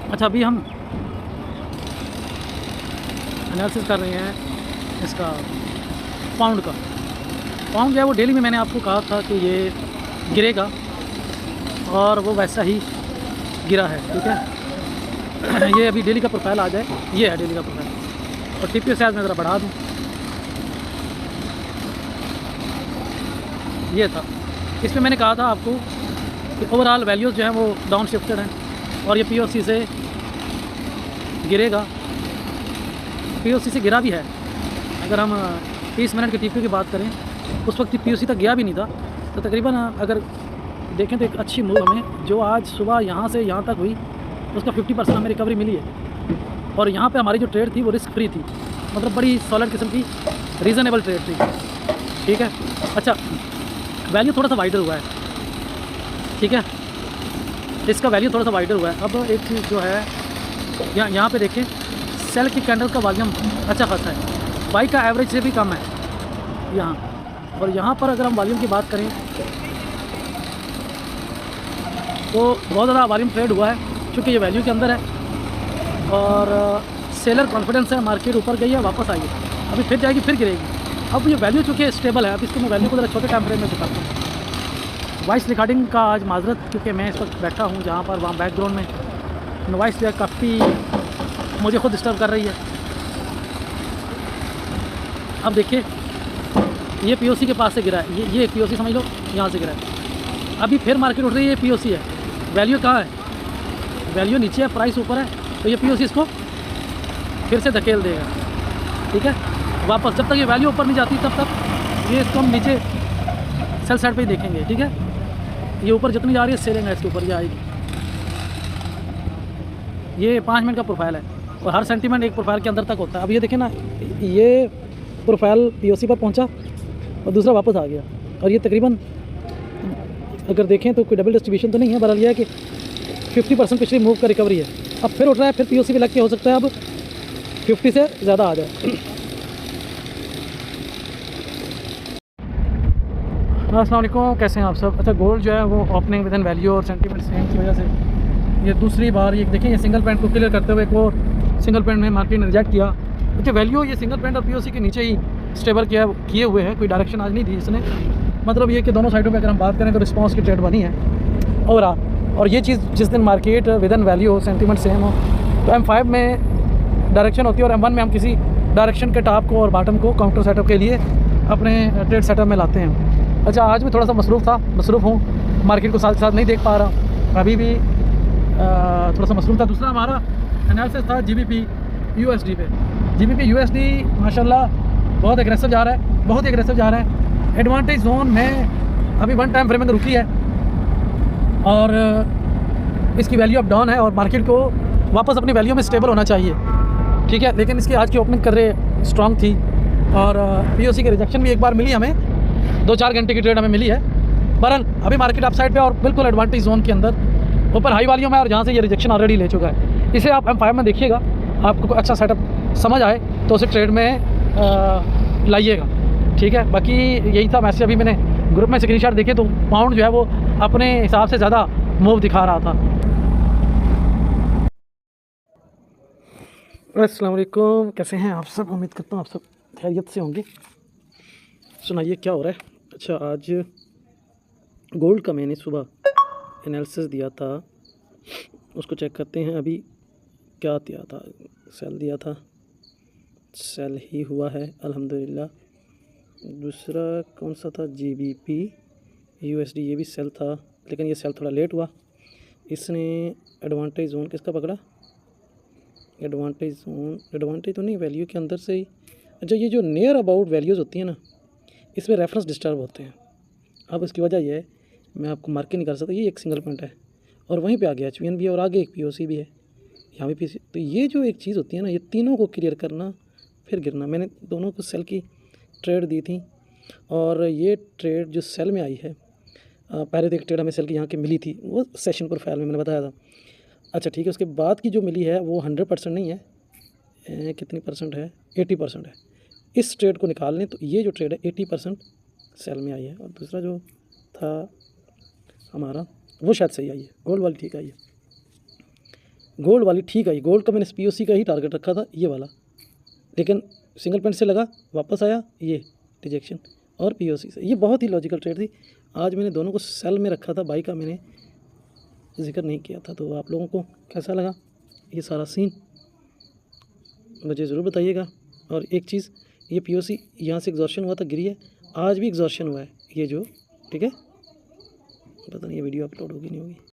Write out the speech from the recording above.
अच्छा, अभी हम एनालिसिस कर रहे हैं इसका पाउंड का। पाउंड जो है वो डेली में मैंने आपको कहा था कि ये गिरेगा, और वो वैसा ही गिरा है। ठीक है ये अभी डेली का प्रोफाइल आ जाए, ये है डेली का प्रोफाइल। और टीपीओ साइज मैं ज़रा बढ़ा दूँ, ये था। इसमें मैंने कहा था आपको कि ओवरऑल वैल्यूज़ जो हैं वो डाउन शिफ्टेड हैं, और ये पीओसी से गिरेगा। पीओसी से गिरा भी है। अगर हम 30 मिनट के टीपीओ की बात करें, उस वक्त पीओसी तक गया भी नहीं था। तो तकरीबन अगर देखें तो एक अच्छी मूव हमें जो आज सुबह यहाँ से यहाँ तक हुई, उसका 50% हमें रिकवरी मिली है। और यहाँ पे हमारी जो ट्रेड थी वो रिस्क फ्री थी, मतलब बड़ी सॉलिड किस्म की रीज़नेबल ट्रेड थी। ठीक है। अच्छा, वैल्यू थोड़ा सा वाइडर हुआ है। ठीक है, इसका वैल्यू थोड़ा सा वाइडर हुआ है। अब एक चीज़ जो है, यहाँ पे देखें, सेल की कैंडल का वॉल्यूम अच्छा खासा है, बाई का एवरेज से भी कम है यहाँ। और यहाँ पर अगर हम वॉल्यूम की बात करें तो बहुत ज़्यादा वॉल्यूम ट्रेड हुआ है, क्योंकि ये वैल्यू के अंदर है। और सेलर कॉन्फिडेंस है, मार्केट ऊपर गई है, वापस आई है, अभी फिर जाएगी, फिर गिरेगी। अब ये वैल्यू चूँकि स्टेबल है, अब इसको मैं वैल्यू को ज़रा छोटे टाइम फ्रेम में दिखाता हूँ। वॉइस रिकॉर्डिंग का आज माजरत, क्योंकि मैं इस वक्त बैठा हूँ जहाँ पर, वहाँ बैकग्राउंड में वॉइस जो है काफ़ी मुझे खुद डिस्टर्ब कर रही है। अब देखिए, ये पीओसी के पास से गिरा है, ये पीओसी समझ लो, यहाँ से गिरा है। अभी फिर मार्केट उठ रही है, ये पीओसी है। वैल्यू कहाँ है? वैल्यू नीचे है, प्राइस ऊपर है, तो ये पीओसी इसको फिर से धकेल देगा। ठीक है, वापस जब तक ये वैल्यू ऊपर नहीं जाती तब तक ये इसको हम नीचे सेल साइड पे ही देखेंगे। ठीक है, ये ऊपर जितनी जा रही है सेलिंग है, इसके ऊपर ये आएगी। ये 5 मिनट का प्रोफाइल है, और हर सेंटीमेंट एक प्रोफाइल के अंदर तक होता है। अब ये देखें ना, ये प्रोफाइल पीओसी पर पहुंचा और दूसरा वापस आ गया, और ये तकरीबन अगर देखें तो कोई डबल डिस्ट्रीब्यूशन तो नहीं है। बहरहाल ये है कि 50% पिछली मूव का रिकवरी है। अब फिर उठ रहा है, फिर पीओसी पे लग के हो सकता है अब 50 से ज़्यादा आ जाए। अस्सलाम वालेकुम, कैसे हैं आप सब? अच्छा, गोल्ड जो है वो ओपनिंग विद इन वैल्यू और सेंटीमेंट सेम की वजह से ये दूसरी बार, ये देखें, ये सिंगल पॉइंट को क्लियर करते हुए एक और सिंगल पॉइंट में मार्केट ने रिजेक्ट किया। अच्छा, वैल्यू ये सिंगल पॉइंट और पीओसी के नीचे ही स्टेबल किए हुए हैं, कोई डायरेक्शन आज नहीं दी इसने। मतलब ये कि दोनों साइडों पे अगर हम बात करें तो रिस्पांस की ट्रेड बनी है। और ये चीज़ जिस दिन मार्केट विद इन वैल्यू हो, सेंटीमेंट सेम हो, तो M5 में डायरेक्शन होती है, और M1 में हम किसी डायरेक्शन के टॉप को और बॉटम को काउंटर सेटअप के लिए अपने ट्रेड सेटअप में लाते हैं। अच्छा, आज भी थोड़ा सा मसरूफ़ हूँ, मार्केट को साथ साथ नहीं देख पा रहा, अभी भी थोड़ा सा मसरूफ़ था। दूसरा हमारा एनालिसिस था GBP USD पे। GBP USD माशाल्लाह बहुत एग्रेसिव जा रहा है, बहुत ही एग्रेसिव जा रहा है। एडवांटेज जोन में अभी 1 टाइम फ्रेम में रुकी है, और इसकी वैल्यू अप डाउन है, और मार्केट को वापस अपनी वैल्यू में स्टेबल होना चाहिए। ठीक है, लेकिन इसकी आज की ओपनिंग कर रहे स्ट्रॉन्ग थी, और पीओसी की रिजेक्शन भी एक बार मिली हमें, 2-4 घंटे की ट्रेड हमें मिली है। बहरहाल अभी मार्केट अप साइड पे और बिल्कुल एडवांटेज जोन के अंदर ऊपर हाई वॉल्यूम है, और जहाँ से ये रिजेक्शन ऑलरेडी ले चुका है। इसे आप M5 में देखिएगा, आपको अच्छा सेटअप समझ आए तो उसे ट्रेड में लाइएगा। ठीक है, बाकी यही था मैसेज। अभी मैंने ग्रुप में स्क्रीनशॉट देखे तो पाउंड जो है वो अपने हिसाब से ज़्यादा मूव दिखा रहा था। अस्सलाम वालेकुम, कैसे हैं आप सब? उम्मीद करता हूँ आप सब खैरियत से होंगे। सुनाइए क्या हो रहा है? अच्छा, आज गोल्ड का मैंने सुबह एनालिसिस दिया था, उसको चेक करते हैं। अभी क्या दिया था? सेल दिया था, सेल ही हुआ है अल्हम्दुलिल्लाह। दूसरा कौन सा था? GBP USD, ये भी सेल था, लेकिन ये सेल थोड़ा लेट हुआ। इसने एडवांटेज जोन किसका पकड़ा? एडवांटेज जोन, एडवांटेज तो नहीं, वैल्यू के अंदर से ही। अच्छा, ये जो नियर अबाउट वैल्यूज़ होती हैं ना, इसमें रेफरेंस डिस्टर्ब होते हैं। अब इसकी वजह यह है, मैं आपको मार्क नहीं कर सकता। ये एक सिंगल पॉइंट है, और वहीं पे आ गया HVN भी है, और आगे एक POC भी है, यहाँ भी PC। तो ये जो एक चीज़ होती है ना, ये तीनों को क्लियर करना फिर गिरना। मैंने दोनों को सेल की ट्रेड दी थी, और ये ट्रेड जो सेल में आई है, पहले तो एक ट्रेड हमें सेल की यहाँ की मिली थी, वो सेशन प्रोफाइल में मैंने बताया था। अच्छा ठीक है, उसके बाद की जो मिली है वो 100% नहीं है। कितनी परसेंट है? 80% है। इस ट्रेड को निकाल लें तो ये जो ट्रेड है 80% सेल में आई है, और दूसरा जो था हमारा वो शायद सही आई है, गोल्ड वाली ठीक आई है। गोल्ड वाली ठीक आई, गोल्ड का मैंने पीओसी का ही टारगेट रखा था ये वाला, लेकिन सिंगल पॉइंट से लगा, वापस आया ये रिजेक्शन, और पीओसी से। ये बहुत ही लॉजिकल ट्रेड थी। आज मैंने दोनों को सेल में रखा था, बाई का मैंने जिक्र नहीं किया था। तो आप लोगों को कैसा लगा ये सारा सीन मुझे ज़रूर बताइएगा। और एक चीज़, ये पीओसी यहाँ से एग्जॉर्शन हुआ था, गिरी है, आज भी एग्जॉर्शन हुआ है ये जो, ठीक है। पता नहीं ये वीडियो अपलोड होगी नहीं होगी।